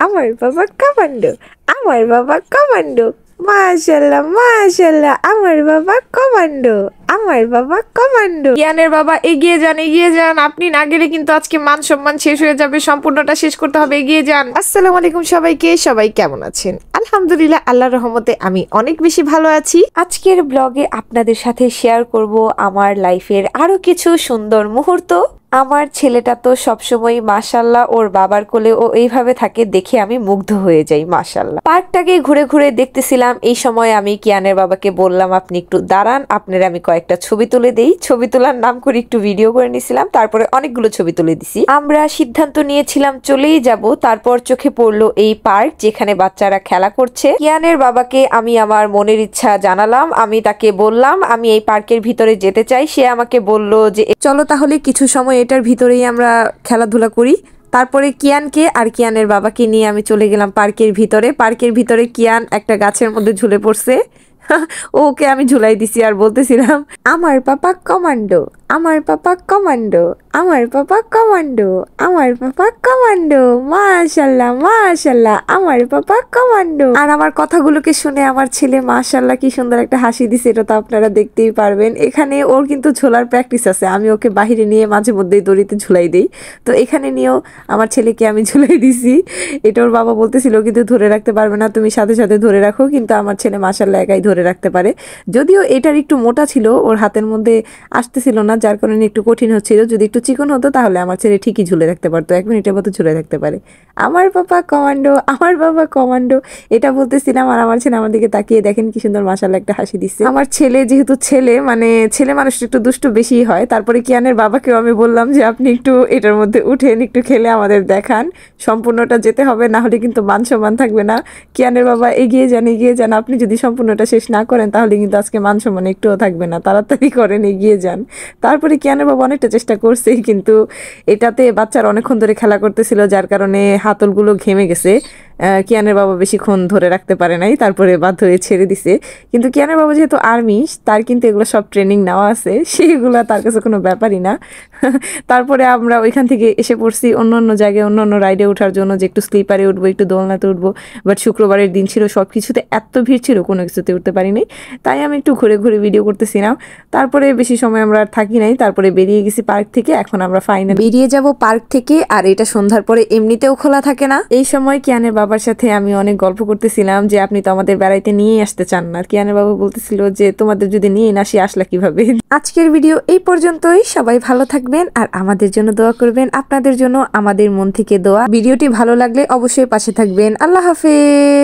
আমার বাবা কমান্ডো, আমার বাবা কমান্ডো। মাশাল্লাহ মাশাল্লাহ, আমার বাবা কমান্ডো, আমার বাবা কমান্ডো। জ্ঞানের বাবা এগিয়ে যান, এগিয়ে যান, আপনি না গেলে কিন্তু আজকে মান সম্মান শেষ হয়ে যাবে, সম্পূর্ণটা শেষ করতে হবে, এগিয়ে যান। আসসালামু আলাইকুম সবাইকে, সবাই কেমন আছেন? আলহামদুলিল্লাহ, আল্লাহর রহমতে আমি অনেক বেশি ভালো আছি। আজকের ব্লগে আপনাদের সাথে শেয়ার করব আমার লাইফের আরো কিছু সুন্দর মুহূর্ত। আমার ছেলেটা তো সবসময় মাশাল্লাহ ওর বাবার কোলে ও এইভাবে থাকে দেখে আমি মুগ্ধ হয়ে যাই মাশাল্লাহ। পার্কটাকে ঘুরে ঘুরে দেখতেছিলাম, এই সময় আমি কিয়ানের বাবাকে বললাম আপনি একটু দাঁড়ান, আপনার আমি কয়েকটা ছবি তুলে দেই। ছবি তোলার নাম করে একটু ভিডিও করে নিয়েছিলাম, তারপরে অনেকগুলো ছবি তুলে দিছি। আমরা সিদ্ধান্ত নিয়েছিলাম চলেই যাব, তারপর চোখে পড়লো এই পার্ক যেখানে বাচ্চারা খেলা করছে। কিয়ানের বাবাকে আমি আমার মনের ইচ্ছা জানালাম, আমি তাকে বললাম আমি এই পার্কের ভিতরে যেতে চাই। সে আমাকে বলল যে চলো তাহলে কিছু সময় এটার ভিতরেই আমরা খেলাধুলা করি। তারপরে কিয়ানকে আর কিয়ানের বাবাকে নিয়ে আমি চলে গেলাম পার্কের ভিতরে। পার্কের ভিতরে কিয়ান একটা গাছের মধ্যে ঝুলে পড়ছে। ওকে আমি ঝুলাই দিছি আর বলতেছিলাম আমার পাপা কমান্ডো, আমার পাপা কমান্ডো, আমার পাপা কমান্ডো, আমার পাপা কমান্ডো। মাশাল্লাহ মাশাল্লাহ, আমার পাপা কমান্ডো। আর আমার কথাগুলোকে শুনে আমার ছেলে মাশাল্লাহ কি সুন্দর একটা হাসি দিছে, এটা তো আপনারা দেখতেই পারবেন। এখানে ওর কিন্তু ঝোলার প্র্যাকটিস আছে, আমি ওকে বাহিরে নিয়ে মাঝে মধ্যেই দড়িতে ঝুলাই দিই। তো এখানে নিয়েও আমার ছেলেকে আমি ঝুলাই দিছি। এটা ওর বাবা বলতেছিল কিন্তু ধরে রাখতে পারবে না, তুমি সাথে সাথে ধরে রাখো। কিন্তু আমার ছেলে মাশাল্লাহ একাই ধরে রাখতে পারে। যদিও এটার একটু মোটা ছিল, ওর হাতের মধ্যে আসতেছিল না, যার কারণে একটু কঠিন হচ্ছিল। যদি একটু চিকন হতো তাহলে আমার ছেলে ঠিকই ঝুলে রাখতে পারতো, 1 মিনিটের মতো ঝুলে রাখতে পারে। আমার বাবা কমান্ডো, আমার বাবা কমান্ডো, এটা বলতেছিলাম। আর আমার ছেলে আমার দিকে তাকিয়ে দেখেন কি সুন্দর মাশাআল্লাহ একটা হাসি দিচ্ছে। আমার ছেলে যেহেতু ছেলে, মানে ছেলে মানুষটা একটু দুষ্টু বেশি হয়। তারপরে কিয়ানের বাবাকেও আমি বললাম যে আপনি একটু এটার মধ্যে উঠেন, একটু খেলে আমাদের দেখান, সম্পূর্ণটা যেতে হবে, না হলে কিন্তু মান সম্মান থাকবে না। কিয়ানের বাবা এগিয়ে যান, এগিয়ে যান, আপনি যদি সম্পূর্ণটা শেষ না করেন তাহলে কিন্তু আজকে মান সম্মান একটুও থাকবে না, তাড়াতাড়ি করেন, এগিয়ে যান। তারপরে কিয়ানের বাবা অনেকটা চেষ্টা করছে, কিন্তু এটাতে বাচ্চারা অনেকক্ষণ ধরে খেলা করতেছিল, যার কারণে হাতলগুলো ঘেমে গেছে। কিয়ানের বাবা বেশিক্ষণ ধরে রাখতে পারে নাই, তারপরে বাধ্য হয়ে ছেড়ে দিছে। কিন্তু কিয়ানের বাবা যেহেতু আর্মি, তার কিন্তু এগুলো সব ট্রেনিং নেওয়া আছে, সেগুলো তার কাছে কোনো ব্যাপারই না। তারপরে আমরা ওইখান থেকে এসে পড়ছি অন্য অন্য জায়গায়, অন্য অন্য রাইডে ওঠার জন্য, যে একটু স্লিপারে উঠবো, একটু দোলনাতে উঠবো। বাট শুক্রবারের দিন ছিল, সব কিছুতে এত ভিড় ছিল, কোনো কিছুতে উঠতে পারিনি। তাই আমি একটু ঘুরে ঘুরে ভিডিও করতেছিলাম। তারপরে বেশি সময় আমরা আর থাকি নাই, তারপরে বেরিয়ে গেছি পার্ক থেকে। এখন আমরা ফাইনাল বেরিয়ে যাব পার্ক থেকে। আর এটা সন্ধ্যার পরে এমনিতেও খোলা থাকে না। এই সময় কিয়ানের বাবার সাথে আমি অনেক গল্প করতেছিলাম যে আপনি তো আমাদের বেড়াইতে নিয়ে আসতে চান না। কিয়ানের বাবা বলতেছিল যে তোমাদের যদি নিয়ে না আসি আসলা কিভাবে। আজকের ভিডিও এই পর্যন্তই, সবাই ভালো থাকবেন আর আমাদের জন্য দোয়া করবেন। আপনাদের জন্য আমাদের মন থেকে দোয়া। ভিডিওটি ভালো লাগলে অবশ্যই পাশে থাকবেন। আল্লাহ হাফেজ।